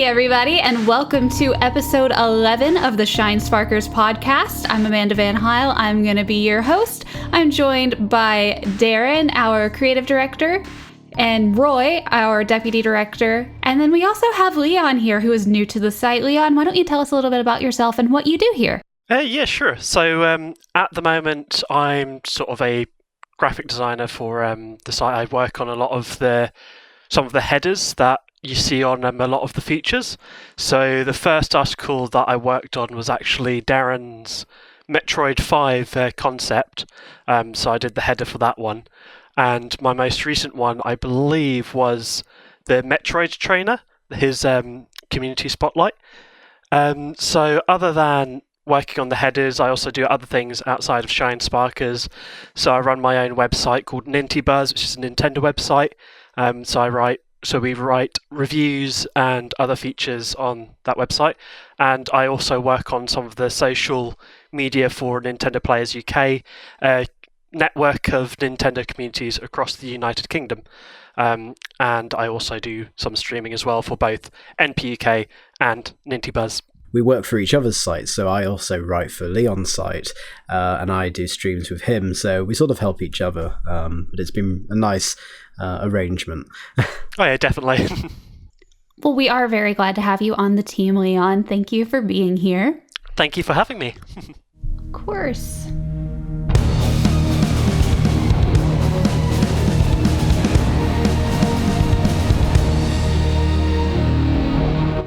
everybody, and welcome to episode 11 of the Shinesparkers podcast. I'm Amanda Van Heil. I'm going to be your host. I'm joined by Darren, our creative director, and Roy, our deputy director. And then we also have Leon here, who is new to the site. Leon, why don't you tell us a little bit about yourself and what you do here? Yeah, sure. So at the moment, I'm sort of a graphic designer for the site. I work on a lot of some of the headers that you see on a lot of the features. So the first article that I worked on was actually Darren's Metroid 5 concept. So I did the header for that one. And my most recent one, I believe, was the Metroid trainer, his community spotlight. So other than working on the headers, I also do other things outside of Shinesparkers. So I run my own website called Nintibuzz, which is a Nintendo website. So we write reviews and other features on that website. And I also work on some of the social media for Nintendo Players UK, a network of Nintendo communities across the United Kingdom. And I also do some streaming as well for both NPUK and Nintibuzz. We work for each other's sites, so I also write for Leon's site, and I do streams with him, so we sort of help each other, but it's been a nice arrangement. Oh yeah, definitely. Well, we are very glad to have you on the team, Leon. Thank you for being here. Thank you for having me. Of course.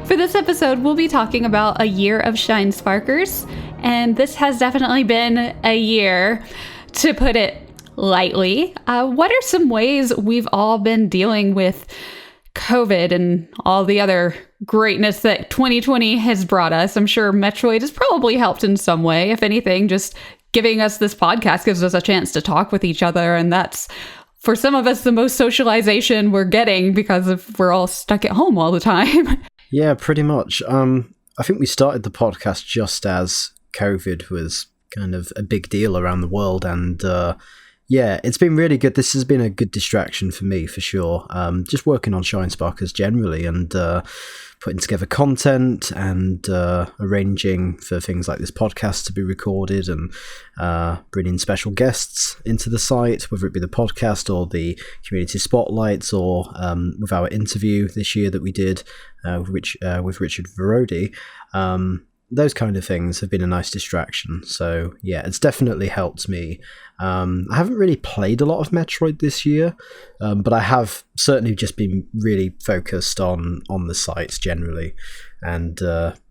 For this episode, we'll be talking about a year of Shinesparkers, and this has definitely been a year, to put it lightly. What are some ways we've all been dealing with COVID and all the other greatness that 2020 has brought us? I'm sure Metroid has probably helped in some way. If anything, just giving us this podcast gives us a chance to talk with each other, and that's, for some of us, the most socialization we're getting because we're all stuck at home all the time. Yeah, pretty much. I think we started the podcast just as COVID was kind of a big deal around the world, and yeah, it's been really good. This has been a good distraction for me, for sure. Just working on Shinesparkers generally, and putting together content and arranging for things like this podcast to be recorded, and bringing special guests into the site, whether it be the podcast or the community spotlights, or with our interview this year that we did with Richard Verodi. Those kind of things have been a nice distraction. So yeah, it's definitely helped me. I haven't really played a lot of Metroid this year, but I have certainly just been really focused on the sites generally, and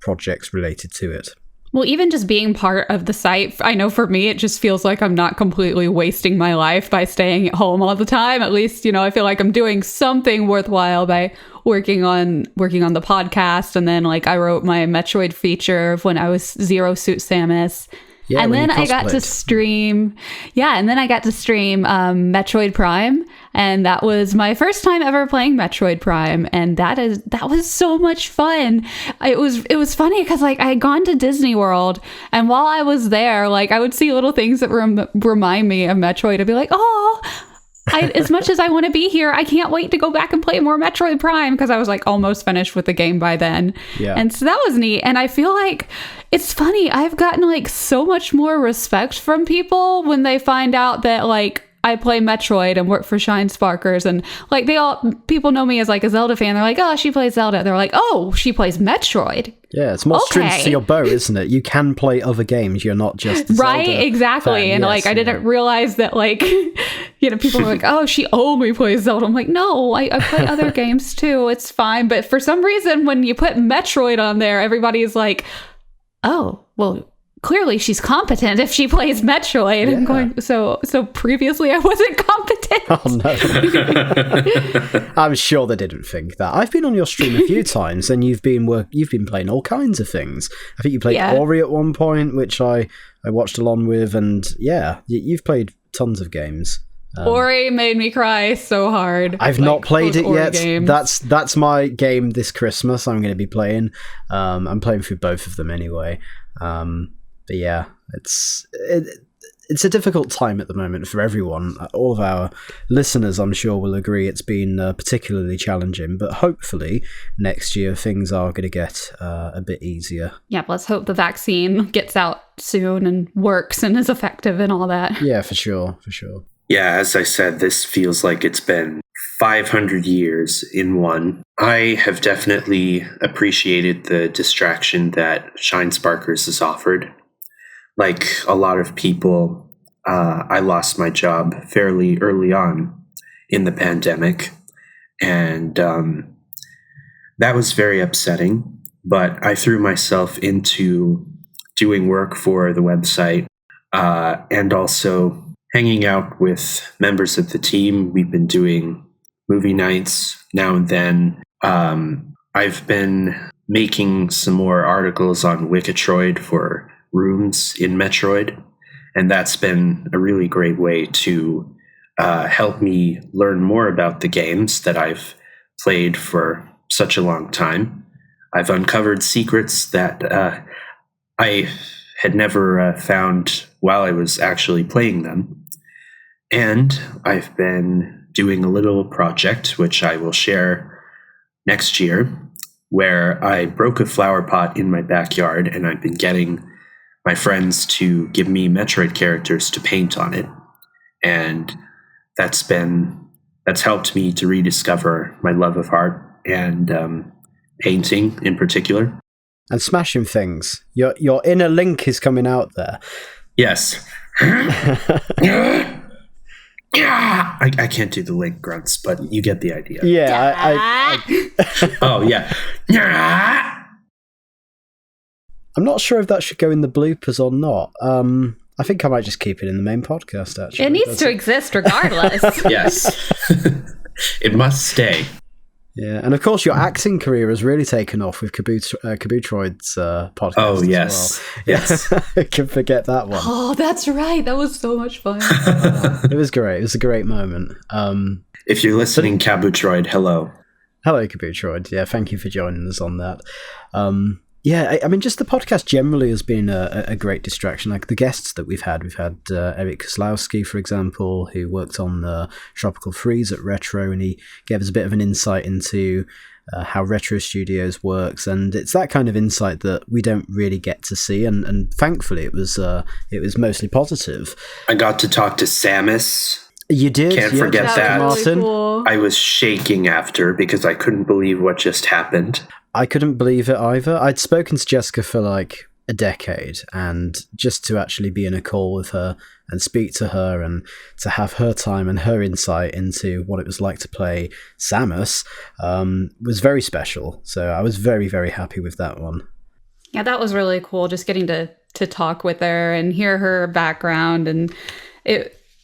projects related to it. Well, even just being part of the site, I know for me, it just feels like I'm not completely wasting my life by staying at home all the time. At least, I feel like I'm doing something worthwhile by working on the podcast. And then, I wrote my Metroid feature of when I was Zero Suit Samus. Yeah, and then I got to stream. Yeah, and then I got to stream Metroid Prime, and that was my first time ever playing Metroid Prime, and that was so much fun. It was funny because I had gone to Disney World, and while I was there, I would see little things that remind me of Metroid. I'd be like, oh. As much as I want to be here, I can't wait to go back and play more Metroid Prime, because I was almost finished with the game by then. Yeah. And so that was neat. And I feel like it's funny. I've gotten so much more respect from people when they find out that I play Metroid and work for Shinesparkers, and people know me as a Zelda fan. They're like, oh, she plays Zelda. They're like, oh, she plays Metroid. Yeah, it's more strings to your bow, isn't it? You can play other games. You're not just a right, Zelda exactly. fan. And yes, I didn't realize that people are like, oh, she only plays Zelda. I'm like, no, I play other games too. It's fine. But for some reason, when you put Metroid on there, everybody's like, oh, well, clearly she's competent if she plays Metroid. Yeah. I'm going, so previously I wasn't competent. Oh no. I'm sure they didn't think that. I've been on your stream a few times, and you've been playing all kinds of things. I think you played Ori at one point, which I watched along with, and yeah, you've played tons of games. Ori made me cry so hard. I've not played it yet. Games. That's my game this Christmas. I'm going to be playing. I'm playing through both of them anyway. But yeah, it's a difficult time at the moment for everyone. All of our listeners, I'm sure, will agree it's been particularly challenging. But hopefully next year things are going to get a bit easier. Yeah, let's hope the vaccine gets out soon and works and is effective and all that. Yeah, for sure. Yeah, as I said, this feels like it's been 500 years in one. I have definitely appreciated the distraction that Shinesparkers has offered. Like a lot of people, I lost my job fairly early on in the pandemic, and that was very upsetting. But I threw myself into doing work for the website and also hanging out with members of the team. We've been doing movie nights now and then. I've been making some more articles on Wikitroid for rooms in Metroid, and that's been a really great way to help me learn more about the games that I've played for such a long time. I've uncovered secrets that I had never found while I was actually playing them. And I've been doing a little project, which I will share next year, where I broke a flower pot in my backyard, and I've been getting my friends to give me Metroid characters to paint on it. And that's helped me to rediscover my love of art and painting in particular. And smashing things. Your inner Link is coming out there. Yes. I can't do the Link grunts, but you get the idea. Yeah, Oh, yeah. I'm not sure if that should go in the bloopers or not. I think I might just keep it in the main podcast, actually. It needs to exist regardless. Yes. It must stay. Yeah, and of course your acting career has really taken off with Kabutroid's podcast. Oh, yes. As well. Yes. I can forget that one. Oh, that's right. That was so much fun. It was great. It was a great moment. If you're listening, Kabutroid, hello. Hello, Kabutroid. Yeah, thank you for joining us on that. Yeah, I mean, just the podcast generally has been a great distraction. Like the guests that we've had Eric Kozlowski, for example, who worked on Tropical Freeze at Retro, and he gave us a bit of an insight into how Retro Studios works, and it's that kind of insight that we don't really get to see, and thankfully it was mostly positive. I got to talk to Samus. You did? Can't forget that. Martin. Really cool. I was shaking after because I couldn't believe what just happened. I couldn't believe it either. I'd spoken to Jessica for like a decade, and just to actually be in a call with her and speak to her and to have her time and her insight into what it was like to play Samus was very special. So I was very, very happy with that one. Yeah, that was really cool, just getting to talk with her and hear her background. And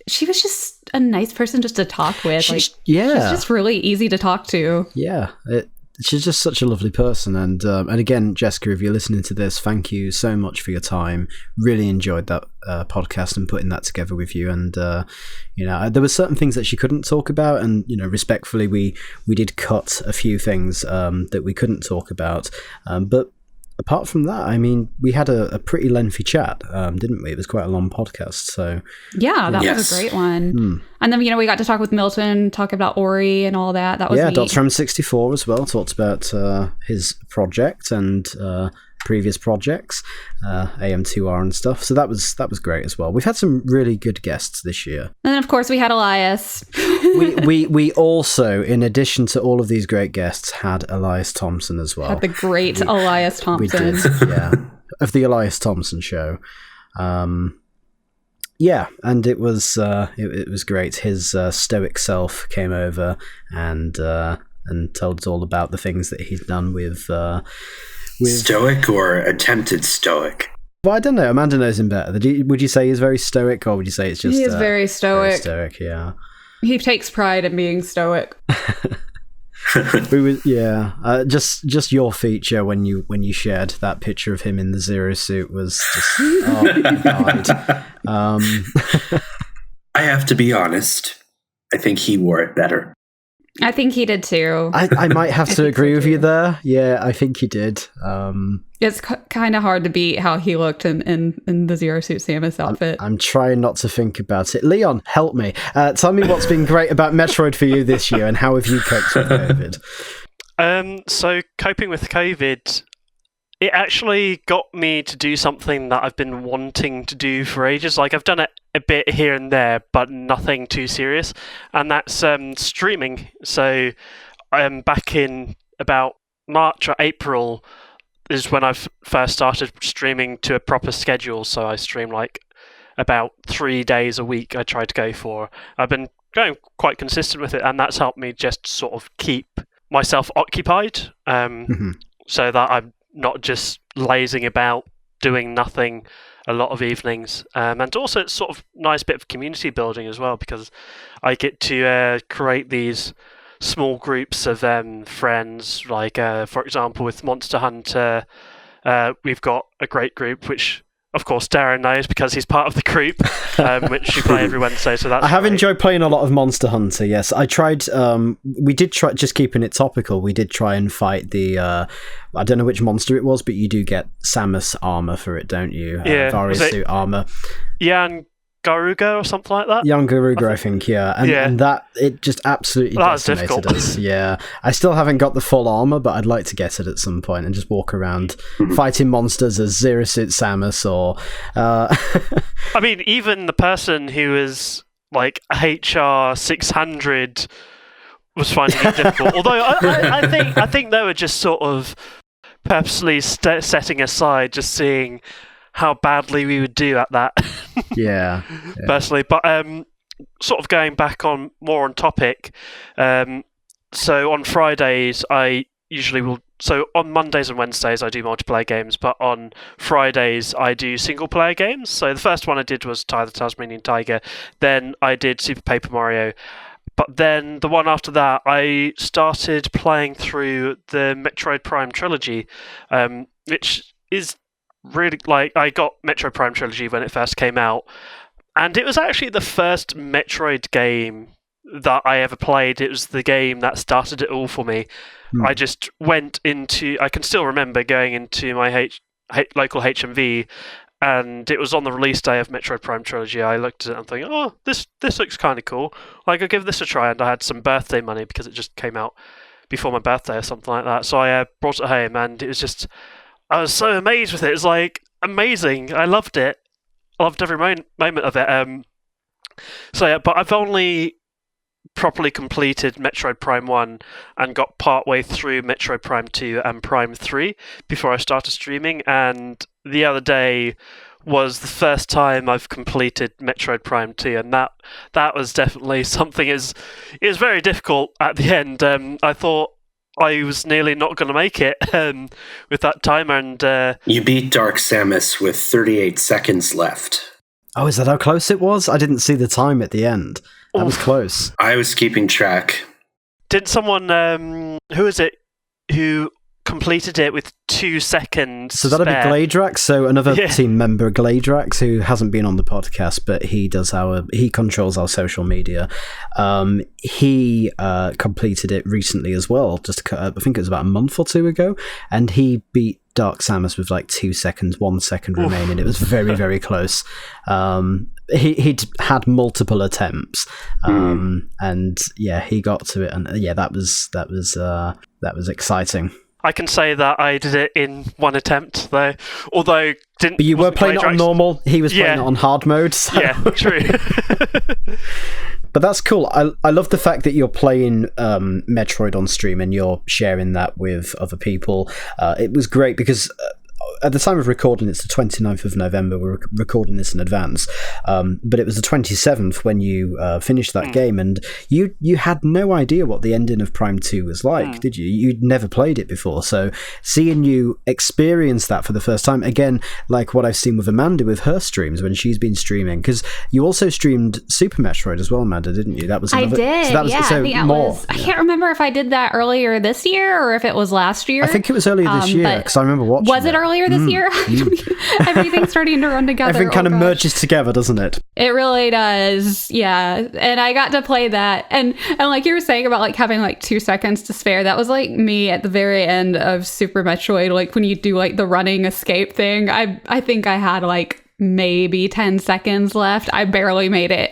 she was just a nice person just to talk with. She's just really easy to talk to. Yeah, she's just such a lovely person, and again, Jessica, if you're listening to this, thank you so much for your time. Really enjoyed that podcast and putting that together with you. And there were certain things that she couldn't talk about, and respectfully, we did cut a few things that we couldn't talk about. But apart from that, I mean, we had a pretty lengthy chat, didn't we? It was quite a long podcast, so yeah, that was a great one. And then we got to talk with Milton, talk about Ori and all that. That was neat. Dr. M64 as well talked about his project and previous projects, AM2R and stuff. So that was great as well. We've had some really good guests this year. And then of course we had Elias. we also, in addition to all of these great guests, had Elias Thompson as well. Had the great Elias Thompson. We did, yeah, of the Elias Thompson Show. Yeah, and it was great. His stoic self came over and told us all about the things that he's done with stoic or attempted stoic. Well, I don't know. Amanda knows him better. Would you say he's very stoic, or would you say it's just he is very stoic? Very stoic, yeah. He takes pride in being stoic. Just your feature when you shared that picture of him in the Zero suit was just oh God. I have to be honest. I think he wore it better. I think he did too. I might have to agree with you there. Yeah, I think he did. It's kind of hard to beat how he looked in the Zero Suit Samus outfit. I'm trying not to think about it. Leon, help me. Tell me what's been great about Metroid for you this year, and how have you coped with COVID? So coping with COVID, it actually got me to do something that I've been wanting to do for ages. Like, I've done it a bit here and there, but nothing too serious, and that's streaming. So back in about March or April is when I first started streaming to a proper schedule. So I stream like about 3 days a week I try to go for. I've been going quite consistent with it, and that's helped me just sort of keep myself occupied, so that I'm not just lazing about doing nothing a lot of evenings. And also it's sort of nice bit of community building as well, because I get to create these small groups of friends. Like, for example, with Monster Hunter, we've got a great group, which of course Darren knows because he's part of the group, which we play every Wednesday. So that's I have great. enjoyed playing a lot of Monster Hunter. Yes, I tried. We did try, just keeping it topical. We did try and fight the. I don't know which monster it was, but you do get Samus armor for it, don't you? Yeah, Various suit armor. Yan Garuga or something like that. Young Garuga, I think, yeah. And that, it just absolutely decimated us. Yeah. I still haven't got the full armor, but I'd like to get it at some point and just walk around fighting monsters as Zero Suit Samus or... I mean, even the person who is like HR 600 was finding it difficult. Although I think they were just sort of purposely setting aside, just seeing how badly we would do at that. Yeah. Personally, but sort of going back on more on topic. So on Fridays, I usually will. So on Mondays and Wednesdays, I do multiplayer games, but on Fridays, I do single player games. So the first one I did was Ty the Tasmanian Tiger. Then I did Super Paper Mario. But then the one after that, I started playing through the Metroid Prime Trilogy, which is really, like, I got Metroid Prime Trilogy when it first came out, and it was actually the first Metroid game that I ever played. It was the game that started it all for me. I just went into, I can still remember going into my local HMV, and it was on the release day of Metroid Prime Trilogy. I looked at it and thinking, oh, this looks kind of cool. Like, I'll give this a try, and I had some birthday money because it just came out before my birthday or something like that. So I brought it home, and it was just, I was so amazed with it. It's like amazing. I loved it. I loved every moment of it. So yeah, but I've only properly completed Metroid Prime 1 and got partway through Metroid Prime 2 and Prime 3 before I started streaming, and the other day was the first time I've completed Metroid Prime 2, and that was definitely something. It was very difficult at the end. I thought I was nearly not going to make it with that timer, and you beat Dark Samus with 38 seconds left. Oh, is that how close it was? I didn't see the time at the end. That was close. I was keeping track. Did someone, who is it, who completed it with 2 seconds So that'd spare? be Gladrax, so another team member, Gladrax, who hasn't been on the podcast, but he controls our social media. He completed it recently as well, I think it was about a month or two ago, and he beat Dark Samus with like 2 seconds, 1 second remaining. It was very, very close. He'd had multiple attempts, and yeah, he got to it, and yeah, that was exciting. I can say that I did it in one attempt, though. Although didn't. But you were playing it on normal. He was playing it on hard mode. So. Yeah, true. But that's cool. I love the fact that you're playing Metroid on stream and you're sharing that with other people. It was great because at the time of recording, it's the 29th of November. We're recording this in advance. But it was the 27th when you finished that game, and you had no idea what the ending of Prime 2 was like, did you? You'd never played it before. So seeing you experience that for the first time, again, like what I've seen with Amanda with her streams when she's been streaming, because you also streamed Super Metroid as well, Amanda, didn't you? That was another, I did, so that was, yeah. so I think more. I can't remember if I did that earlier this year or if it was last year. I think it was earlier this year, because I remember watching Was it earlier earlier this year. Everything's starting to run together. Everything kind of merges together, doesn't it? It really does. Yeah. And I got to play that. And like you were saying about like having like 2 seconds to spare, that was like me at the very end of Super Metroid. Like when you do like the running escape thing, I think I had like maybe 10 seconds left. I barely made it.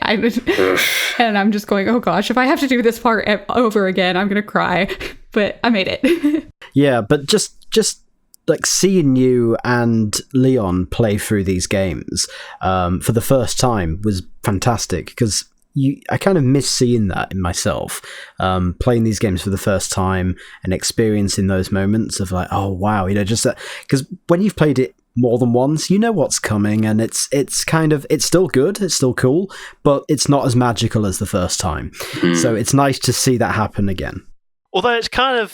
And I'm just going, oh gosh, if I have to do this part over again, I'm going to cry. But I made it. Yeah, but just like seeing you and Leon play through these games for the first time was fantastic, because I kind of miss seeing that in myself, playing these games for the first time and experiencing those moments of like, oh wow, just that, because when you've played it more than once, you know what's coming, and it's still good, it's still cool, but it's not as magical as the first time. So it's nice to see that happen again. Although it's kind of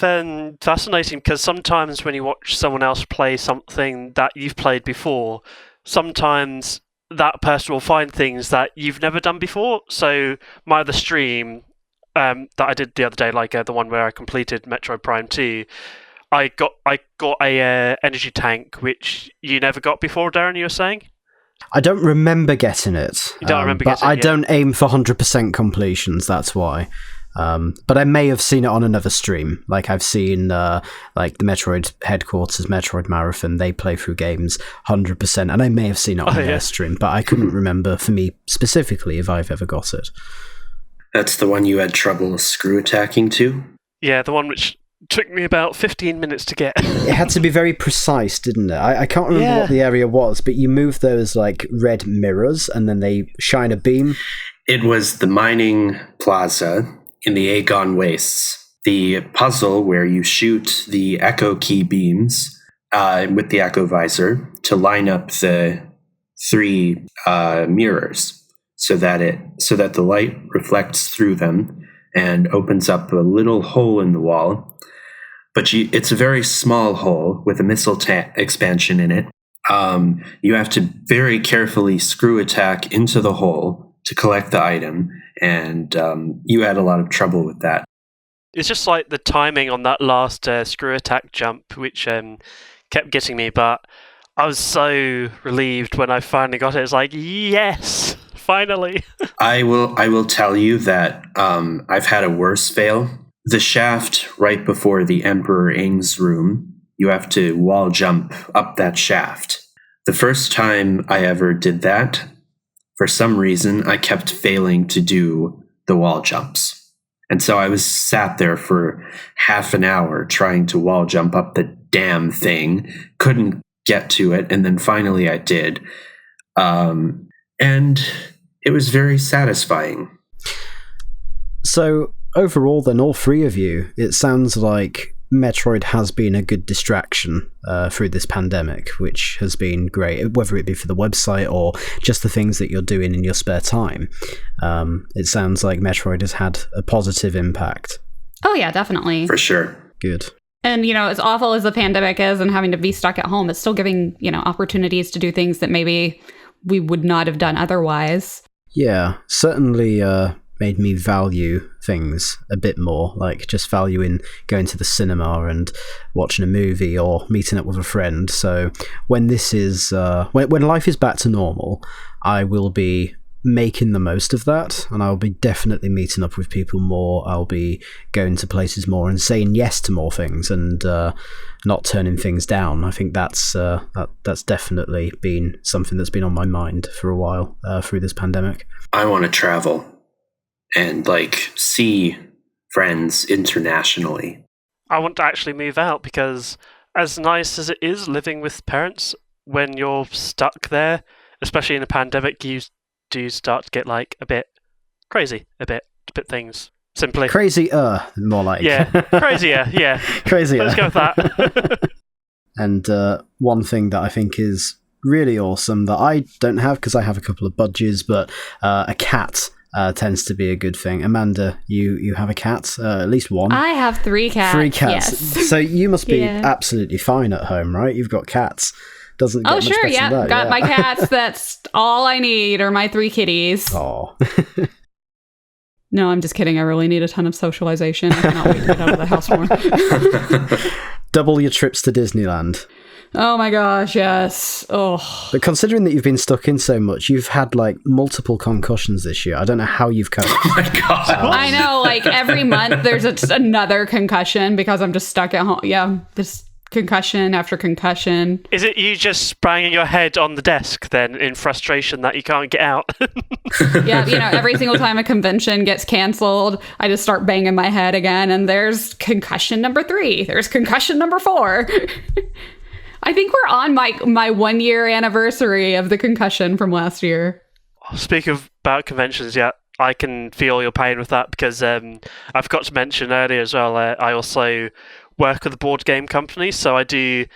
fascinating, because sometimes when you watch someone else play something that you've played before, sometimes that person will find things that you've never done before. So my other stream that I did the other day, like the one where I completed Metroid Prime 2, I got a energy tank, which you never got before, Darren, you were saying? I don't remember getting it. You don't remember getting it? But I don't aim for 100% completions, that's why. But I may have seen it on another stream. Like I've seen like the Metroid headquarters, Metroid Marathon, they play through games 100%, and I may have seen it on their stream, but I couldn't remember for me specifically if I've ever got it. That's the one you had trouble screw attacking to? Yeah, the one which took me about 15 minutes to get. It had to be very precise, didn't it? I can't remember what the area was, but you move those like red mirrors and then they shine a beam. It was the mining plaza in the Aegon Wastes. The puzzle where you shoot the echo key beams with the echo visor to line up the 3 mirrors so that the light reflects through them and opens up a little hole in the wall. But it's a very small hole with a missile expansion in it. You have to very carefully screw attack into the hole to collect the item, and you had a lot of trouble with that. It's just like the timing on that last screw attack jump, which kept getting me, but I was so relieved when I finally got it. It's like, yes, finally. I will tell you that I've had a worse fail. The shaft right before the Emperor Ing's room, you have to wall jump up that shaft. The first time I ever did that, for some reason, I kept failing to do the wall jumps. And so I was sat there for half an hour trying to wall jump up the damn thing, couldn't get to it, and then finally I did. And it was very satisfying. So overall, then, all 3 of you, it sounds like Metroid has been a good distraction through this pandemic, which has been great, whether it be for the website or just the things that you're doing in your spare time. It sounds like Metroid has had a positive impact. Oh yeah, definitely. For sure. Good. And, as awful as the pandemic is and having to be stuck at home, it's still giving, opportunities to do things that maybe we would not have done otherwise. Yeah, certainly made me value things a bit more, like just valuing going to the cinema and watching a movie or meeting up with a friend. So when this is when life is back to normal, I will be making the most of that, and I'll be definitely meeting up with people more. I'll be going to places more and saying yes to more things, and not turning things down. I think that's definitely been something that's been on my mind for a while through this pandemic. I want to travel and see friends internationally. I want to actually move out, because as nice as it is living with parents, when you're stuck there, especially in a pandemic, you do start to get a bit crazy, a bit things. Simply. Crazier, more like. Yeah, crazier, yeah. Crazier. Let's go with that. And one thing that I think is really awesome that I don't have, because I have a couple of budgies, but a cat tends to be a good thing. Amanda, you have a cat, at least one. I have 3 cats. 3 cats. Yes. So you must be absolutely fine at home, right? You've got cats. Doesn't get much sure, better than that. Got my cats. That's all I need, or my 3 kitties. Oh. No, I'm just kidding. I really need a ton of socialization. I cannot wait to get out of the house more. Double your trips to Disneyland. Oh my gosh, yes. Oh. But considering that you've been stuck in so much, you've had like multiple concussions this year. I don't know how you've coped. Oh my god! I know, like every month there's another concussion because I'm just stuck at home. Yeah, this concussion after concussion. Is it you just banging your head on the desk then in frustration that you can't get out? Yeah, every single time a convention gets canceled, I just start banging my head again, and there's concussion number 3. There's concussion number 4. I think we're on my 1 year anniversary of the concussion from last year. Speaking about conventions, yeah, I can feel your pain with that because I forgot to mention earlier as well, I also work with a board game company, so I do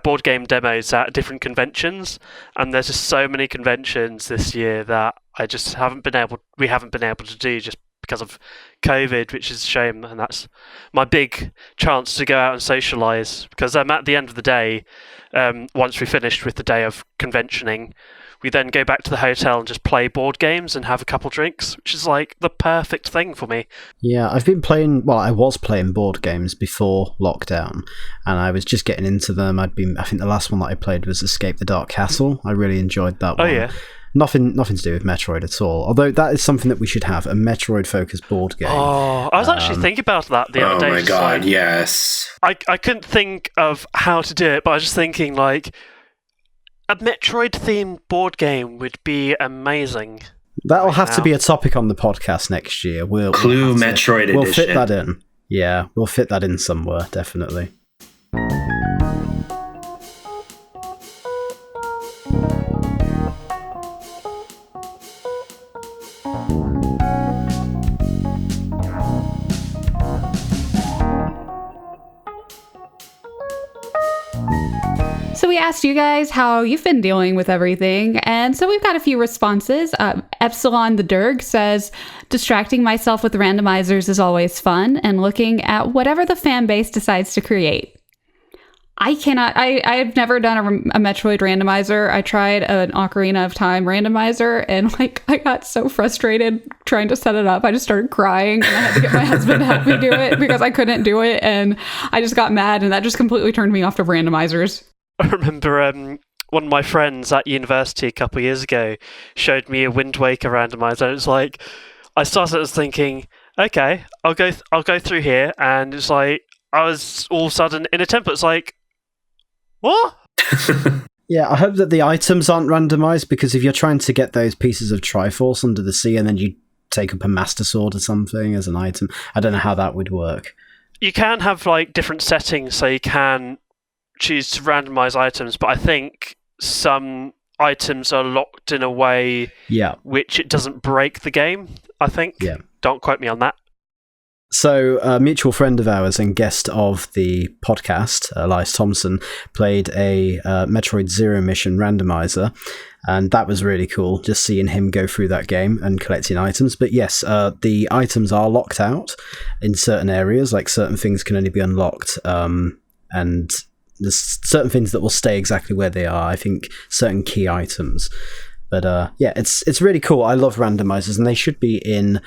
board game demos at different conventions, and there's just so many conventions this year that we haven't been able to do just because of COVID, which is a shame, and that's my big chance to go out and socialise, because at the end of the day, once we finished with the day of conventioning, we then go back to the hotel and just play board games and have a couple drinks, which is like the perfect thing for me. Yeah, I was playing board games before lockdown, and I was just getting into them. I think the last one that I played was Escape the Dark Castle. I really enjoyed that one. Oh yeah. Nothing to do with Metroid at all. Although that is something that we should have, a Metroid-focused board game. Oh, I was actually thinking about that the other day. Oh my god, yes. I couldn't think of how to do it, but I was just thinking, like, a Metroid-themed board game would be amazing. That'll have to be a topic on the podcast next year. Clue Metroid Edition. We'll fit that in. Yeah, we'll fit that in somewhere, definitely. So we asked you guys how you've been dealing with everything, and so we've got a few responses. Epsilon the Derg says, distracting myself with randomizers is always fun, and looking at whatever the fan base decides to create. I've never done a Metroid randomizer. I tried an Ocarina of Time randomizer, and I got so frustrated trying to set it up. I just started crying, and I had to get my husband to help me do it because I couldn't do it, and I just got mad, and that just completely turned me off of randomizers. I remember one of my friends at university a couple of years ago showed me a Wind Waker randomizer, and it's like, I started thinking, okay, I'll go through here, and it's like, I was all of a sudden in a temple. It's like, what? Yeah, I hope that the items aren't randomized, because if you're trying to get those pieces of Triforce under the sea and then you take up a Master Sword or something as an item, I don't know how that would work. You can have like different settings, so you can choose to randomize items, but I think some items are locked in a way which it doesn't break the game, I think. Yeah. Don't quote me on that. So, a mutual friend of ours and guest of the podcast, Elias Thompson, played a Metroid Zero Mission randomizer, and that was really cool, just seeing him go through that game and collecting items. But yes, the items are locked out in certain areas, like certain things can only be unlocked, and there's certain things that will stay exactly where they are, I think certain key items. But yeah, it's really cool. I love randomizers, and they should be in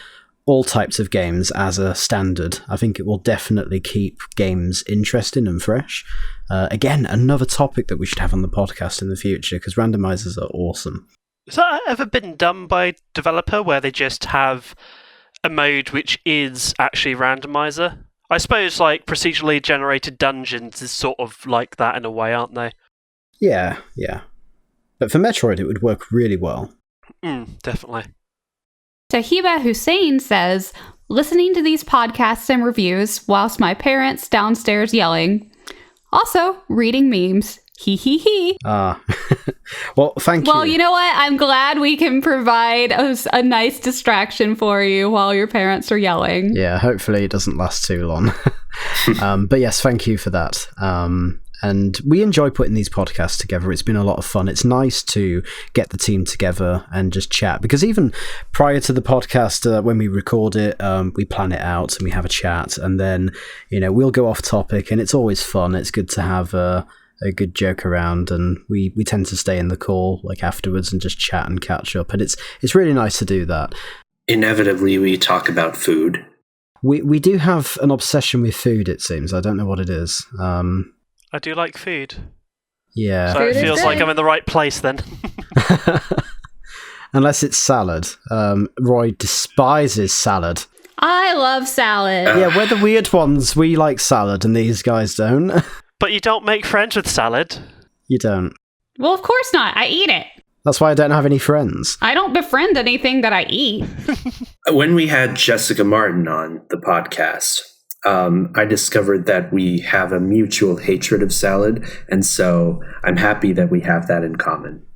all types of games as a standard. I think it will definitely keep games interesting and fresh. Again, another topic that we should have on the podcast in the future, because randomizers are awesome. Has that ever been done by a developer where they just have a mode which is actually randomizer? I suppose like procedurally generated dungeons is sort of like that in a way, aren't they? Yeah. But for Metroid, it would work really well. Definitely. Tahiba Hussein says, listening to these podcasts and reviews whilst my parents downstairs yelling. Also, reading memes. Hee hee hee. Well, thank you. Well, you know what? I'm glad we can provide a nice distraction for you while your parents are yelling. Yeah, hopefully it doesn't last too long. But yes, thank you for that. And we enjoy putting these podcasts together. It's been a lot of fun. It's nice to get the team together and just chat, because even prior to the podcast, when we record it, we plan it out and we have a chat, and then, we'll go off topic, and it's always fun. It's good to have a good joke around, and we tend to stay in the call like afterwards and just chat and catch up, and it's really nice to do that. Inevitably, we talk about food. We do have an obsession with food, it seems. I don't know what it is. I do like food. Yeah. So Food it is feels good. like I'm in the right place then. Unless it's salad. Roy despises salad. I love salad. Yeah, we're the weird ones. We like salad and these guys don't. But you don't make friends with salad. You don't. Well, of course not. I eat it. That's why I don't have any friends. I don't befriend anything that I eat. When we had Jessica Martin on the podcast, I discovered that we have a mutual hatred of salad, and so I'm happy that we have that in common.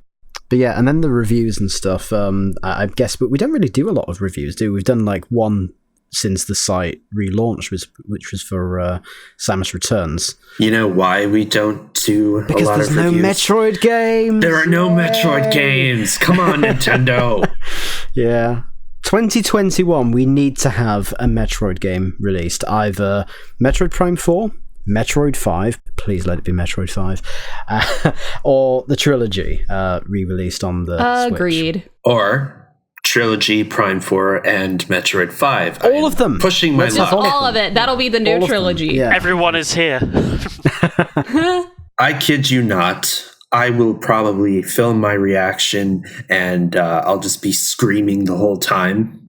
But yeah, and then the reviews and stuff, I guess, but we don't really do a lot of reviews, do we? We've done like one since the site relaunched, which was for Samus Returns. You know why we don't do Because a lot there's of no reviews? Metroid games! There are no Metroid games. Come on, Nintendo. Yeah. 2021, we need to have a Metroid game released. Either Metroid Prime 4, Metroid 5, please let it be Metroid 5, or the Trilogy, re-released on the Switch. Agreed. Or Trilogy, Prime 4, and Metroid 5. All of them. Pushing my Let's luck. have All of it. That'll be the new All of them. trilogy. Yeah. Everyone is here. I kid you not. I will probably film my reaction and I'll just be screaming the whole time.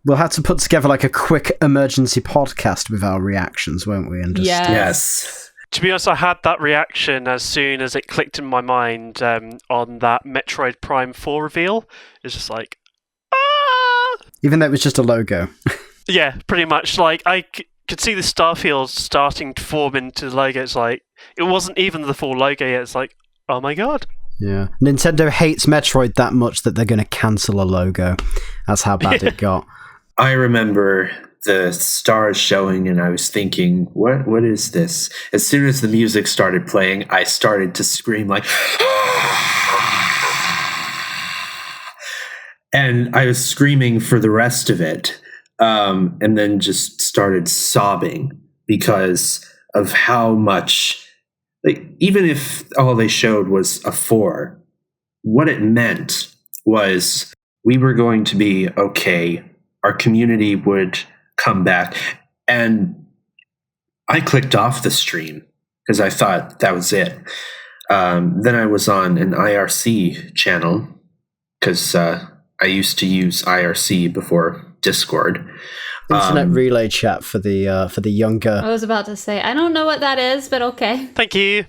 We'll have to put together like a quick emergency podcast with our reactions, won't we? And just Yes. Yes. To be honest, I had that reaction as soon as it clicked in my mind on that Metroid Prime 4 reveal. It's just like, ah! Even though it was just a logo. Yeah, pretty much. Like, I could see the starfield starting to form into the logo. It's like, it wasn't even the full logo yet. It's like, oh my god. Yeah. Nintendo hates Metroid that much that they're going to cancel a logo. That's how bad it got. I remember the stars showing and I was thinking, what is this? As soon as the music started playing, I started to scream like, and I was screaming for the rest of it. And then just started sobbing because of how much, like, even if all they showed was a 4, what it meant was we were going to be okay. Our community would come back. And I clicked off the stream because I thought that was it. Then I was on an IRC channel because I used to use IRC before Discord. Internet relay chat for the younger. I was about to say, I don't know what that is, but okay. Thank you.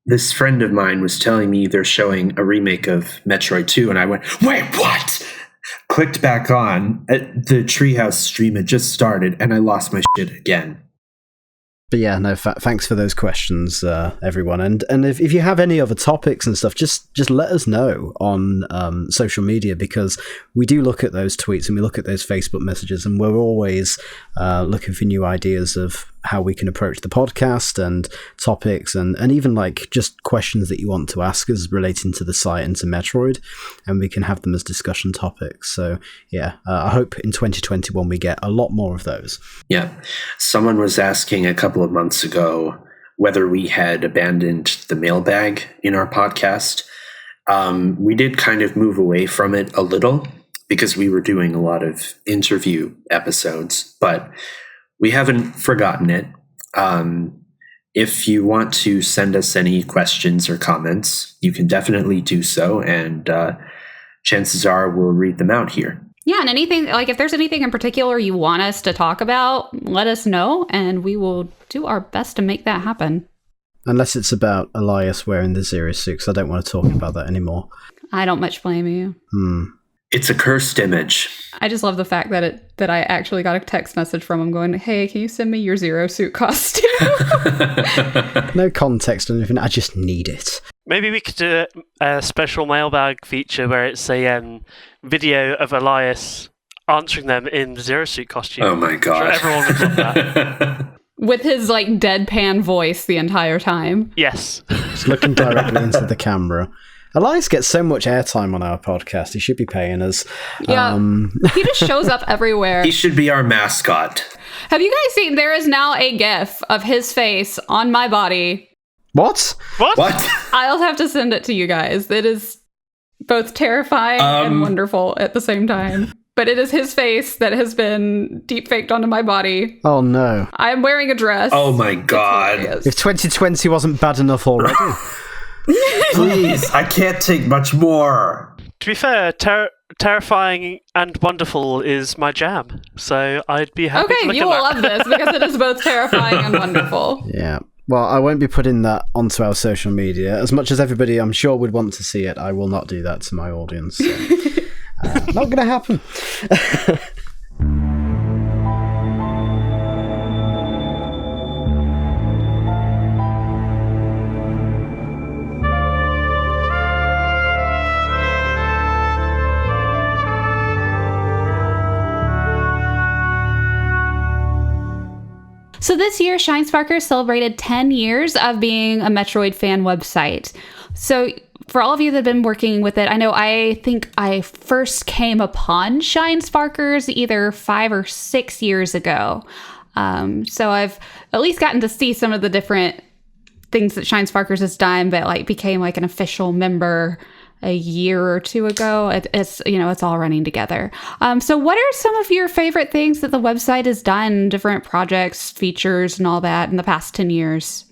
This friend of mine was telling me they're showing a remake of Metroid 2, and I went, wait, what? Clicked back on. The Treehouse stream had just started, and I lost my shit again. But yeah, no, thanks for those questions, everyone. And if you have any other topics and stuff, just let us know on social media, because we do look at those tweets and we look at those Facebook messages, and we're always looking for new ideas of how we can approach the podcast and topics, and even like just questions that you want to ask us relating to the site and to Metroid, and we can have them as discussion topics. So yeah, I hope in 2021 we get a lot more of those. Yeah. Someone was asking a couple of months ago whether we had abandoned the mailbag in our podcast. We did kind of move away from it a little because we were doing a lot of interview episodes, but we haven't forgotten it. If you want to send us any questions or comments, you can definitely do so, and chances are we'll read them out here. Yeah, and anything, like if there's anything in particular you want us to talk about, let us know, and we will do our best to make that happen. Unless it's about Elias wearing the Zero suit, 'cause I don't want to talk about that anymore. I don't much blame you. It's a cursed image. I just love the fact that I actually got a text message from him going, "Hey, can you send me your Zero suit costume?" No context or anything, I just need it. Maybe we could do a special mailbag feature where it's a video of Elias answering them in the Zero Suit costume. Oh my god. I'm sure everyone would love that. With his like deadpan voice the entire time. Yes. Just looking directly into the camera. Elias gets so much airtime on our podcast. He should be paying us. Yeah. He just shows up everywhere. He should be our mascot. Have you guys seen, there is now a GIF of his face on my body. What? What? I'll have to send it to you guys. It is both terrifying and wonderful at the same time. but it is his face that has been deep faked onto my body. Oh no. I'm wearing a dress. Oh my god. If 2020 wasn't bad enough already. Please, I can't take much more. To be fair, terrifying and wonderful is my jam, so I'd be happy to Okay, look you at will that. love this because it is both terrifying and wonderful. Yeah. Well, I won't be putting that onto our social media. As much as everybody, I'm sure, would want to see it, I will not do that to my audience. So, not going to happen. So this year, Shinesparkers celebrated 10 years of being a Metroid fan website. So for all of you that have been working with it, I think I first came upon Shinesparkers either 5 or 6 years ago. So I've at least gotten to see some of the different things that Shinesparkers has done, but like became like an official member a year or two ago. It's all running together. So what are some of your favorite things that the website has done, different projects, features, and all that in the past 10 years?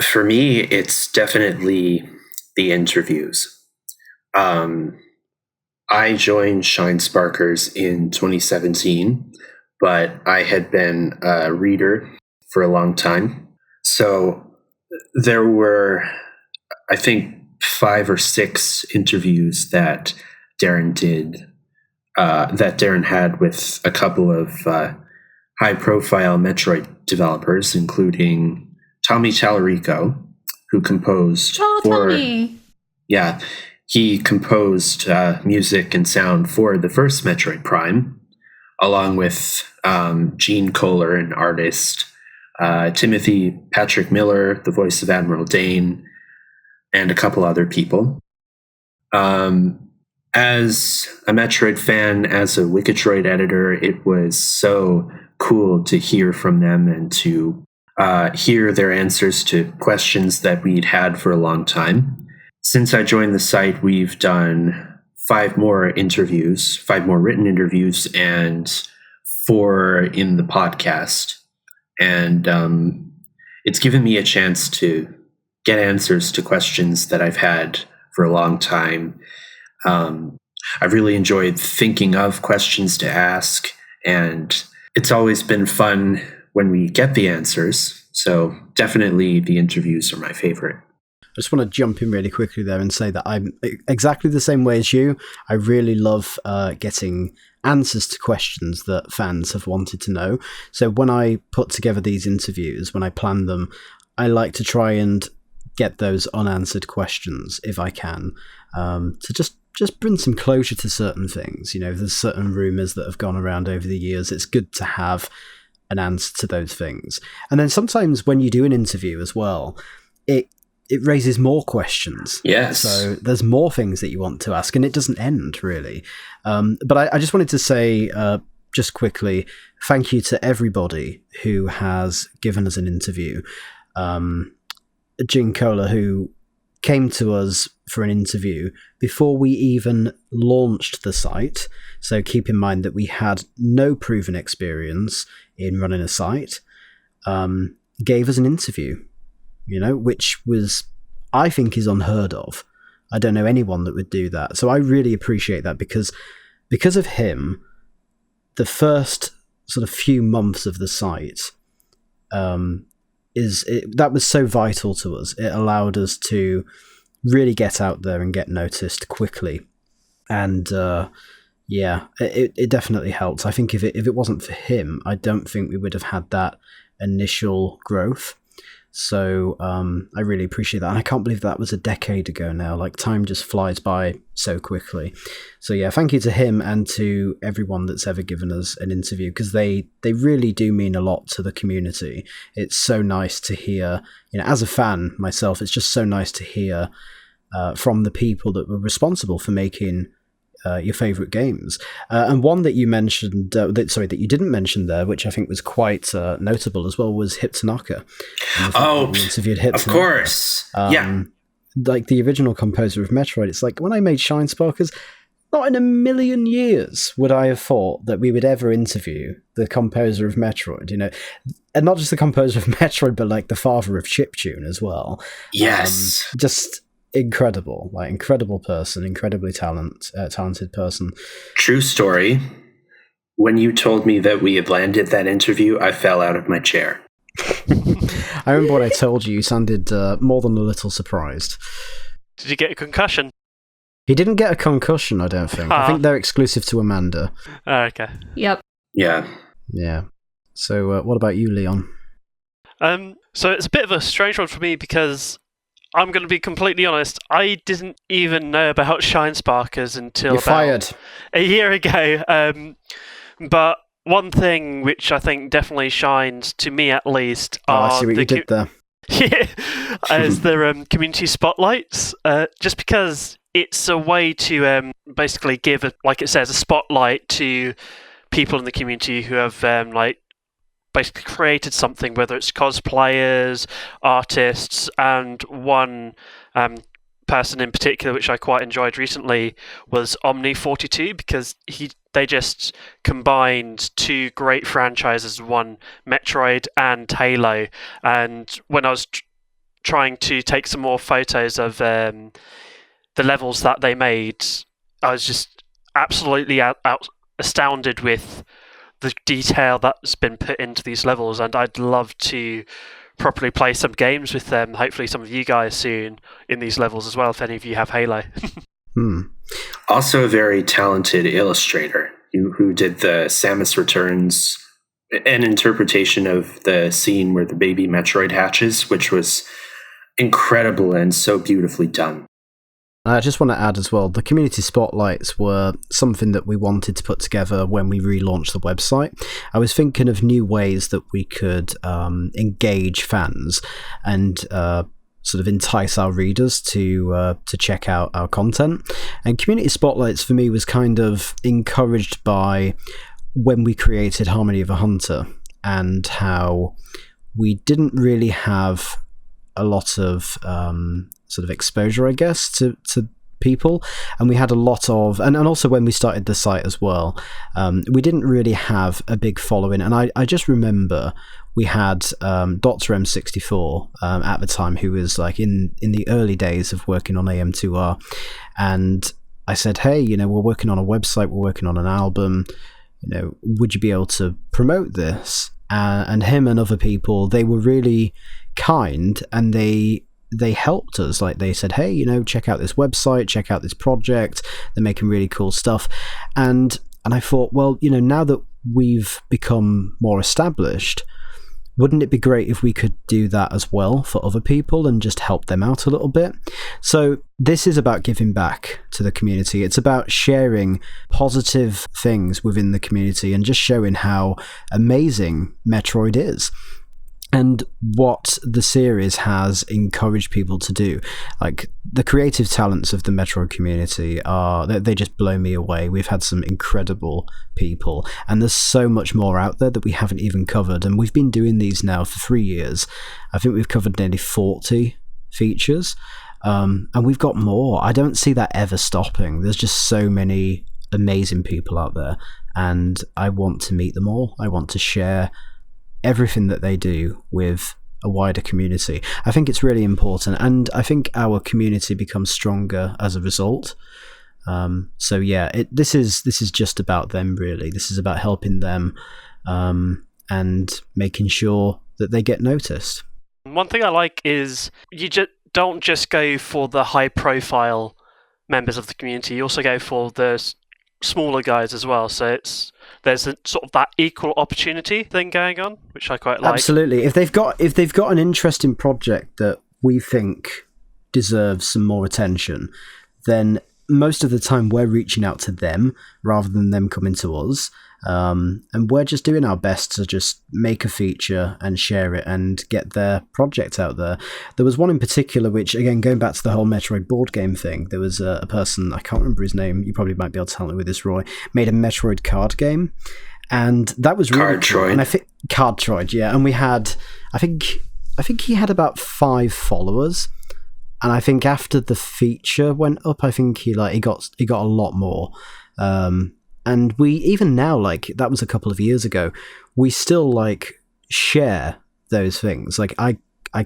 For me, it's definitely the interviews. I joined Shinesparkers in 2017, but I had been a reader for a long time. So there were, I think, 5 or 6 interviews that Darren did, that Darren had with a couple of high-profile Metroid developers, including Tommy Tallarico, who composed Tommy! Yeah, he composed music and sound for the first Metroid Prime, along with Gene Kohler, an artist, Timothy Patrick Miller, the voice of Admiral Dane, and a couple other people. As a Metroid fan, as a Wikitroid editor, it was so cool to hear from them and to hear their answers to questions that we'd had for a long time. Since I joined the site, we've done 5 more written interviews, and 4 in the podcast. And it's given me a chance to get answers to questions that I've had for a long time. I've really enjoyed thinking of questions to ask, and it's always been fun when we get the answers. So definitely the interviews are my favorite. I just want to jump in really quickly there and say that I'm exactly the same way as you. I really love getting answers to questions that fans have wanted to know. So when I put together these interviews, when I plan them, I like to try and get those unanswered questions if I can, to just bring some closure to certain things. There's certain rumors that have gone around over the years. It's good to have an answer to those things. And then sometimes when you do an interview as well, it raises more questions. Yes. So there's more things that you want to ask, and it doesn't end really. But I just wanted to say, just quickly, thank you to everybody who has given us an interview. Gene Kohler, who came to us for an interview before we even launched the site. So keep in mind that we had no proven experience in running a site, gave us an interview, which was, I think, is unheard of. I don't know anyone that would do that. So I really appreciate that because of him, the first sort of few months of the site, that was so vital to us. It allowed us to really get out there and get noticed quickly. And it definitely helped. I think if it wasn't for him, I don't think we would have had that initial growth. So I really appreciate that. And I can't believe that was a decade ago now. Like, time just flies by so quickly. So yeah, thank you to him and to everyone that's ever given us an interview, because they really do mean a lot to the community. It's so nice to hear, as a fan myself, it's just so nice to hear from the people that were responsible for making your favorite games. And one that you mentioned, that you didn't mention there, which I think was quite notable as well, was Hip Tanaka. Oh, of course. Yeah. Like the original composer of Metroid. It's like, when I made Shinesparkers, not in a million years would I have thought that we would ever interview the composer of Metroid, and not just the composer of Metroid, but like the father of chiptune as well. Yes. Just incredible, like incredible person, incredibly talented person. True story. When you told me that we had landed that interview, I fell out of my chair. I remember what I told you. You sounded more than a little surprised. Did you get a concussion? He didn't get a concussion, I don't think. I think they're exclusive to Amanda. Oh, okay. Yep. Yeah. Yeah. So what about you, Leon? So it's a bit of a strange one for me because I'm going to be completely honest. I didn't even know about Shinesparkers until You're fired. a year ago. But one thing which I think definitely shines, to me at least, I see what you did there. is the community spotlights. Just because it's a way to basically give, like it says, a spotlight to people in the community who have basically created something, whether it's cosplayers, artists, and one person in particular, which I quite enjoyed recently, was Omni42, because they just combined two great franchises, one Metroid and Halo. And when I was trying to take some more photos of the levels that they made, I was just absolutely astounded with the detail that's been put into these levels, and I'd love to properly play some games with them, hopefully some of you guys soon, in these levels as well, if any of you have Halo. Also a very talented illustrator who did the Samus Returns, an interpretation of the scene where the baby Metroid hatches, which was incredible and so beautifully done. I just want to add as well, the community spotlights were something that we wanted to put together when we relaunched the website. I was thinking of new ways that we could engage fans and sort of entice our readers to check out our content. And community spotlights for me was kind of encouraged by when we created Harmony of a Hunter, and how we didn't really have a lot of sort of exposure, I guess, to people, and we had a lot of, and also when we started the site as well, we didn't really have a big following. And I just remember we had Dr. M64 at the time, who was like in the early days of working on AM2R, and I said, hey, we're working on a website, we're working on an album, would you be able to promote this? And him and other people, they were really kind, and they helped us. Like, they said, hey, check out this website, check out this project, they're making really cool stuff. And I thought, well, now that we've become more established, wouldn't it be great if we could do that as well for other people and just help them out a little bit? So this is about giving back to the community. It's about sharing positive things within the community and just showing how amazing Metroid is, and what the series has encouraged people to do. Like, the creative talents of the Metroid community they just blow me away. We've had some incredible people, and there's so much more out there that we haven't even covered, and we've been doing these now for 3 years. I think we've covered nearly 40 features, and we've got more. I don't see that ever stopping. There's just so many amazing people out there, and I want to meet them all. I want to share everything that they do with a wider community. I think it's really important, and I think our community becomes stronger as a result. So yeah, this is just about them, really. This is about helping them and making sure that they get noticed. One thing I like is you don't just go for the high profile members of the community, you also go for the smaller guys as well, so there's a sort of that equal opportunity thing going on, which I quite like. Absolutely. If they've got an interesting project that we think deserves some more attention, then most of the time we're reaching out to them rather than them coming to us, and we're just doing our best to just make a feature and share it and get their project out there. There was one in particular which, again, going back to the whole Metroid board game thing, there was a person, I can't remember his name, you probably might be able to help me with this, Roy, made a Metroid card game, and that was really cool. And I think Cardtroid, yeah, and we had, I think he had about 5 followers, And I think after the feature went up, I think he got a lot more. And we even now, like, that was a couple of years ago, we still like share those things. Like I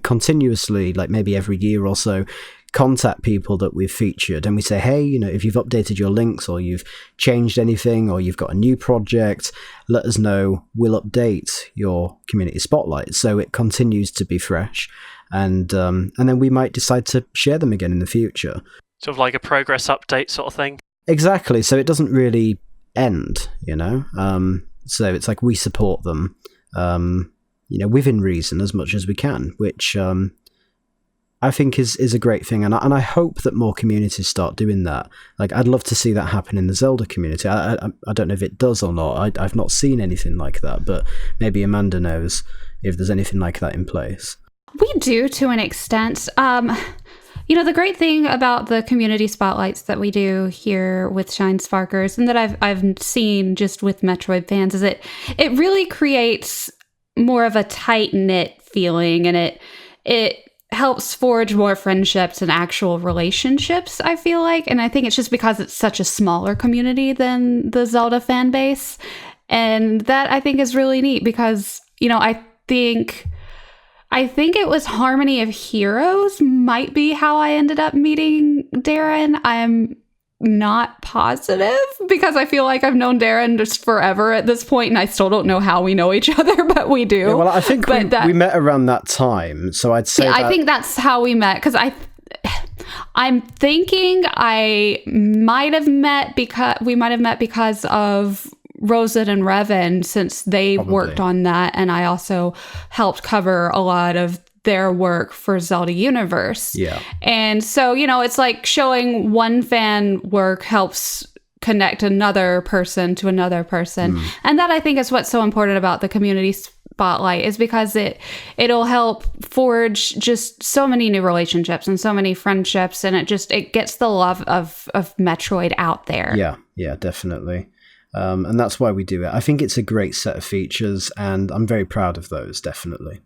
continuously, like maybe every year or so, contact people that we've featured and we say, hey, if you've updated your links or you've changed anything or you've got a new project, let us know. We'll update your community spotlight so it continues to be fresh, and then we might decide to share them again in the future. Sort of like a progress update sort of thing. Exactly. So it doesn't really end, so it's like we support them within reason as much as we can, which I think is a great thing, and I hope that more communities start doing that. Like, I'd love to see that happen in the Zelda community. I don't know if it does or not. I've not seen anything like that, but maybe Amanda knows if there's anything like that in place. We do, to an extent. The great thing about the community spotlights that we do here with Shinesparkers, and that I've seen just with Metroid fans, is it really creates more of a tight-knit feeling, and it helps forge more friendships and actual relationships, I feel like. And I think it's just because it's such a smaller community than the Zelda fan base. And that, I think, is really neat because, I think it was Harmony of Heroes might be how I ended up meeting Darren. I'm not positive because I feel like I've known Darren just forever at this point, and I still don't know how we know each other, but we do. Yeah, well, I think we met around that time, so I'd say I think that's how we met, because I'm thinking I might have met because of Rosen and Revan, since they worked on that, and I also helped cover a lot of their work for Zelda Universe. Yeah. And so, it's like showing one fan work helps connect another person to another person. And that, I think, is what's so important about the community spotlight, is because it'll help forge just so many new relationships and so many friendships, and it gets the love of Metroid out there. Yeah, definitely. And that's why we do it. I think it's a great set of features, and I'm very proud of those, definitely.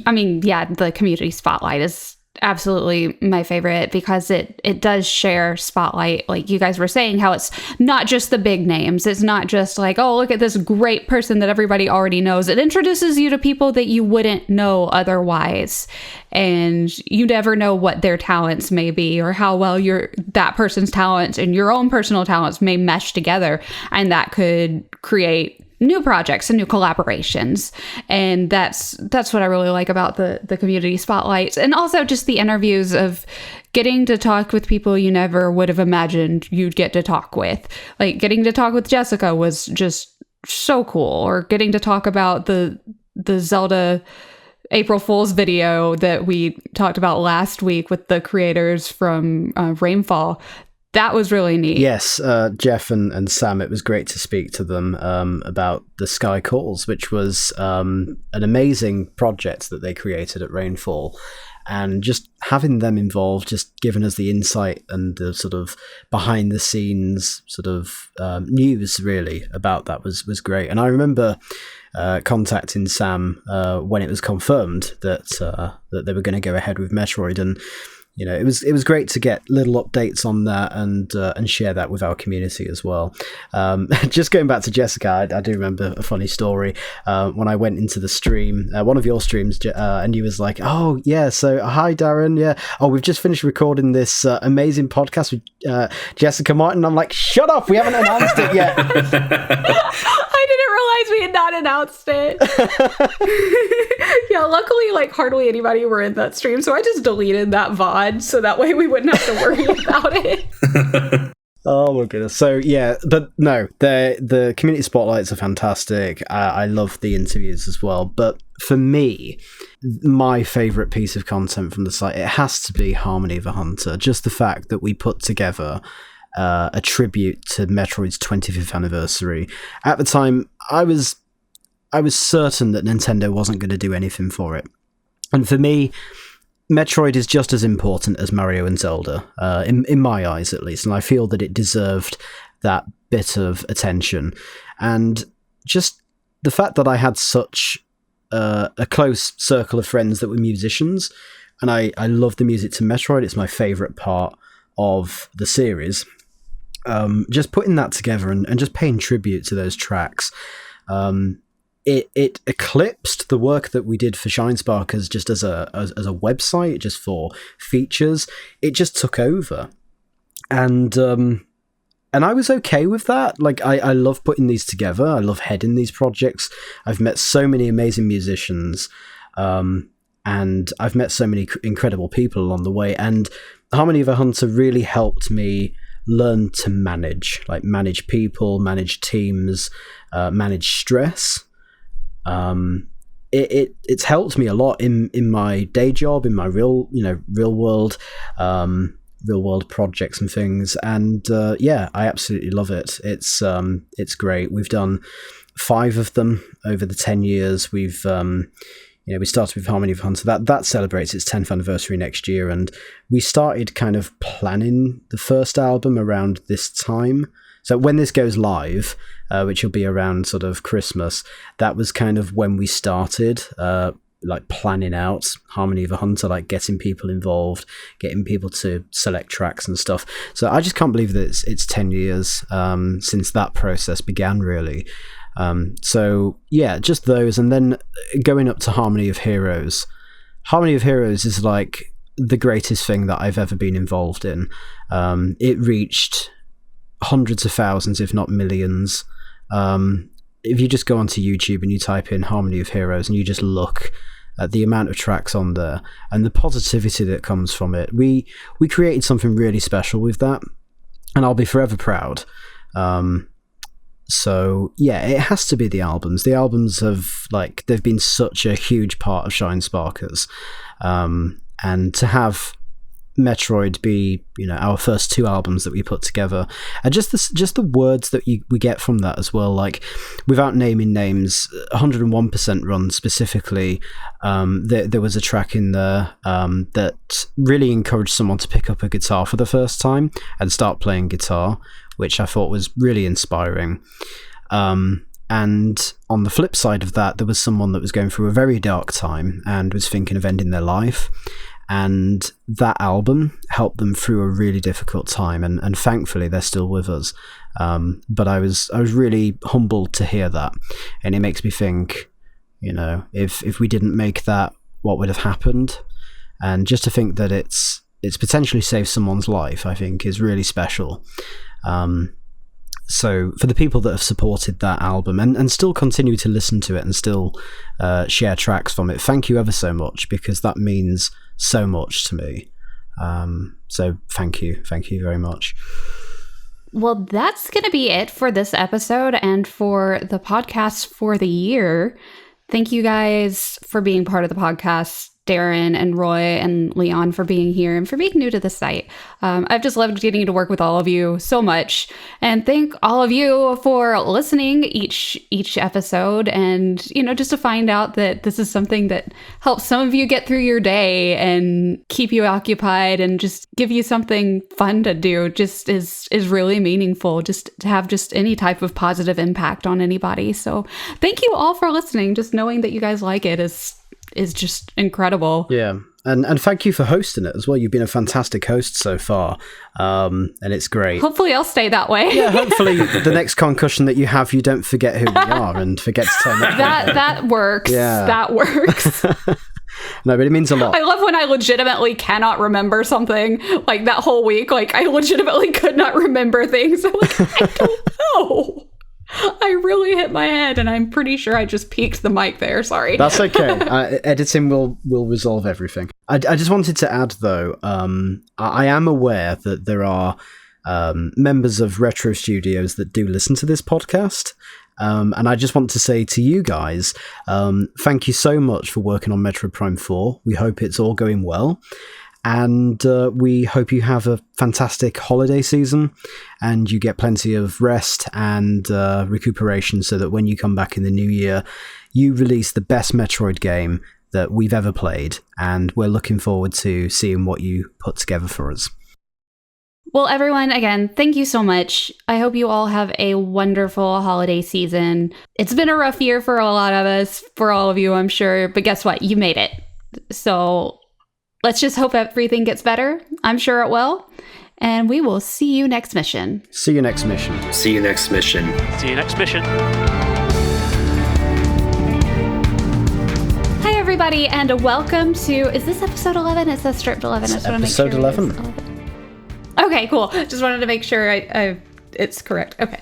I mean, yeah, the community spotlight is absolutely my favorite because it does share spotlight, like you guys were saying, how it's not just the big names. It's not just like, oh, look at this great person that everybody already knows. It introduces you to people that you wouldn't know otherwise, and you never know what their talents may be or how well that person's talents and your own personal talents may mesh together, and that could create new projects and new collaborations. And that's what I really like about the community spotlights, and also just the interviews of getting to talk with people you never would have imagined you'd get to talk with. Like, getting to talk with Jessica was just so cool, or getting to talk about the Zelda April Fool's video that we talked about last week with the creators from Rainfall. That was really neat. Yes, Jeff and Sam, it was great to speak to them about the Sky Calls, which was an amazing project that they created at Rainfall. And just having them involved, just giving us the insight and the sort of behind the scenes sort of news really about that was great. And I remember contacting Sam when it was confirmed that they were going to go ahead with Metroid, and it was great to get little updates on that and share that with our community as well. Just going back to Jessica, I do remember a funny story when I went into the stream, one of your streams, and you was like, "Oh yeah, so hi Darren, yeah, oh we've just finished recording this amazing podcast with Jessica Martin." I'm like, "Shut up, we haven't announced it yet." I didn't realize we had not announced it. Yeah, luckily, like, hardly anybody were in that stream, so I just deleted that VOD so that way we wouldn't have to worry about it. Oh my goodness. So yeah, but no, the community spotlights are fantastic. I love the interviews as well. But for me, my favorite piece of content from the site, it has to be Harmony of a Hunter. Just the fact that we put together a tribute to Metroid's 25th anniversary. At the time, I was certain that Nintendo wasn't going to do anything for it. And for me, Metroid is just as important as Mario and Zelda, in my eyes at least, and I feel that it deserved that bit of attention. And just the fact that I had such a close circle of friends that were musicians and I love the music to Metroid. It's my favourite part of the series. Just putting that together and just paying tribute to those tracks, it eclipsed the work that we did for Shinesparkers just as a website, just for features. It just took over, and I was okay with that. Like, I love putting these together. I love heading these projects. I've met so many amazing musicians, and I've met so many incredible people along the way. And Harmony of a Hunter really helped me learn to manage people, manage teams, manage stress. It's helped me a lot in my day job, in my real world projects and things. And I absolutely love it. It's great. We've done 5 of them over the 10 years. We've we started with Harmony of Hunter. That celebrates its 10th anniversary next year, and we started kind of planning the first album around this time. So when this goes live, which will be around sort of Christmas, that was kind of when we started planning out Harmony of a Hunter, like getting people involved, getting people to select tracks and stuff. So I just can't believe that it's 10 years since that process began, really. Just those, and then going up to Harmony of Heroes. Harmony of Heroes is like the greatest thing that I've ever been involved in. It reached hundreds of thousands, if not millions. If you just go onto YouTube and you type in Harmony of Heroes and you just look at the amount of tracks on there and the positivity that comes from it, we created something really special with that, and I'll be forever proud. It has to be the albums. The albums they've been such a huge part of Shinesparkers, and to have Metroid be, our first 2 albums that we put together, and just the words that we get from that as well. Like, without naming names, 101% Run specifically, there was a track in there that really encouraged someone to pick up a guitar for the first time and start playing guitar, which I thought was really inspiring. And on the flip side of that, there was someone that was going through a very dark time and was thinking of ending their life. And that album helped them through a really difficult time, and thankfully they're still with us. But I was really humbled to hear that, and it makes me think, if we didn't make that, what would have happened? And just to think that it's potentially saved someone's life, I think is really special. So for the people that have supported that album and still continue to listen to it and still share tracks from it, thank you ever so much, because that means so much to me. So thank you very much. Well, that's going to be it for this episode and for the podcast for the year. Thank you guys for being part of the podcast. Darren and Roy and Leon for being here and for being new to the site. I've just loved getting to work with all of you so much, and thank all of you for listening each episode, and just to find out that this is something that helps some of you get through your day and keep you occupied and just give you something fun to do just is really meaningful, just to have just any type of positive impact on anybody. So thank you all for listening. Just knowing that you guys like it is just incredible. Yeah, and thank you for hosting it as well. You've been a fantastic host so far, and it's great. Hopefully I'll stay that way. Yeah, hopefully the next concussion that you have, you don't forget who we are and forget to turn up. That works. Yeah. That works. No, but it means a lot. I love when I legitimately cannot remember something, like that whole week. Like, I legitimately could not remember things. I'm like, I don't know. I really hit my head, and I'm pretty sure I just peaked the mic there. Sorry. That's okay. Editing will resolve everything. I just wanted to add, though, I am aware that there are members of Retro Studios that do listen to this podcast. And I just want to say to you guys, thank you so much for working on Metroid Prime 4. We hope it's all going well. And we hope you have a fantastic holiday season and you get plenty of rest and recuperation, so that when you come back in the new year, you release the best Metroid game that we've ever played. And we're looking forward to seeing what you put together for us. Well, everyone, again, thank you so much. I hope you all have a wonderful holiday season. It's been a rough year for a lot of us, for all of you, I'm sure. But guess what? You made it. So let's just hope everything gets better. I'm sure it will. And we will see you next mission. See you next mission. See you next mission. See you next mission. Hi, everybody, and welcome to... Is this episode 11? It says stripped 11. I just want to make sure Episode 11. Okay, cool. Just wanted to make sure it's correct. Okay.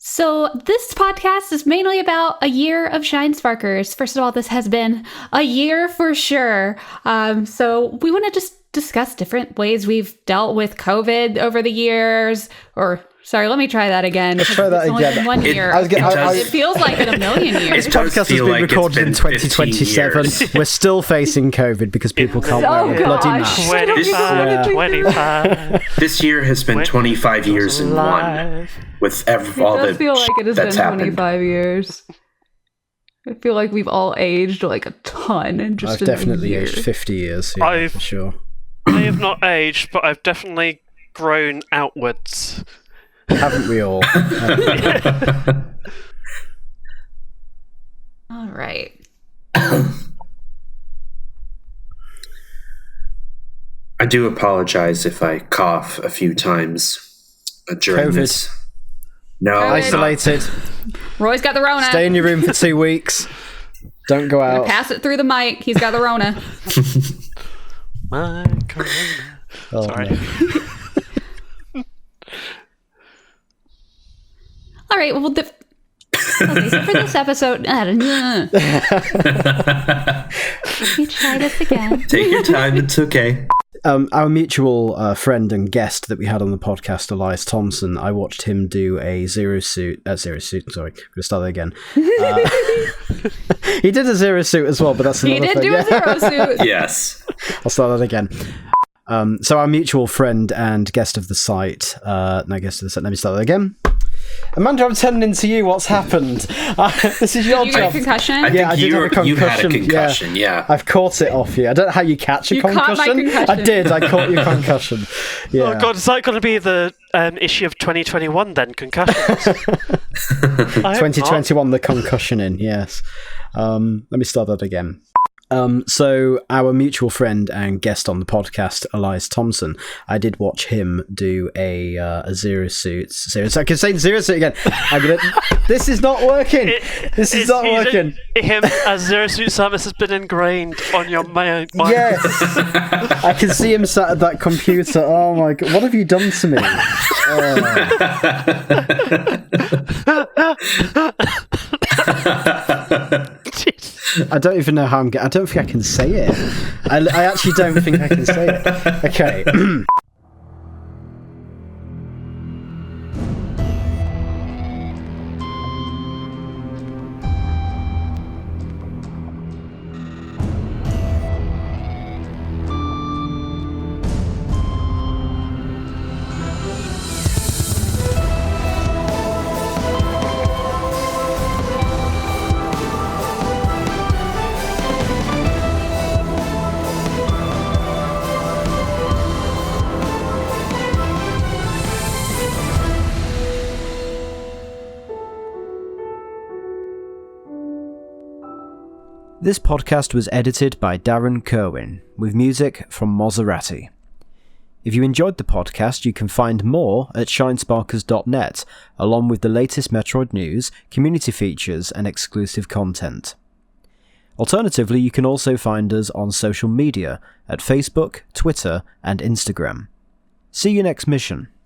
So this podcast is mainly about a year of Shinesparkers. First of all, this has been a year for sure. So we want to just discuss different ways we've dealt with COVID over the years. Or, sorry, let me try that again. Let's try that It's only again. been 1 year. It Feels like in a million years. This podcast has feel been like it's recorded in been 2027. 15 years. We're still facing COVID because people can't wear a bloody mask. 25. This year has been 25 years in one. With all It does feel like it has that's been happened. 25 years. I feel like we've all aged like a ton in just I've in a definitely year. aged 50 years, yeah, for sure. I have not aged, but I've definitely grown outwards. Haven't we all? All right. I do apologize if I cough a few times during COVID. this. No, COVID. Isolated. Roy's got the Rona. Stay in your room for 2 weeks. Don't go out. Pass it through the mic. He's got the Rona. My corona. Oh, Sorry. no. All right. Well, okay, so for this episode, let me try this again. Take your time. It's okay. Our mutual friend and guest that we had on the podcast, Elias Thompson, I watched him do a Zero Suit, sorry, I'm going to start that again. He did a Zero Suit as well, but that's another He did thing. do a Zero Suit. Yes. I'll start that again. So our mutual friend and guest of the site, let me start that again. Amanda, I'm turning into you. What's happened? This is your You got a job. concussion? I Yeah, I think did have a concussion. you had a concussion, yeah. I've caught it off you. I don't know how you catch a You caught concussion. my concussion. I did. I caught your concussion. Yeah. Oh god, is that going to be the issue of 2021 then? Concussions. 2021, the concussion in, yes. Let me start that again. So our mutual friend and guest on the podcast, Elias Thompson, I did watch him do a Zero Suit. I can say Zero Suit again. This is not working. This is not working. Him as Zero Suit Samus has been ingrained on your mind. Yes, I can see him sat at that computer. Oh my god, what have you done to me? I don't even know how I don't think I can say it. I actually don't think I can say it. Okay. This podcast was edited by Darren Kerwin, with music from Maserati. If you enjoyed the podcast, you can find more at shinesparkers.net, along with the latest Metroid news, community features, and exclusive content. Alternatively, you can also find us on social media at Facebook, Twitter, and Instagram. See you next mission.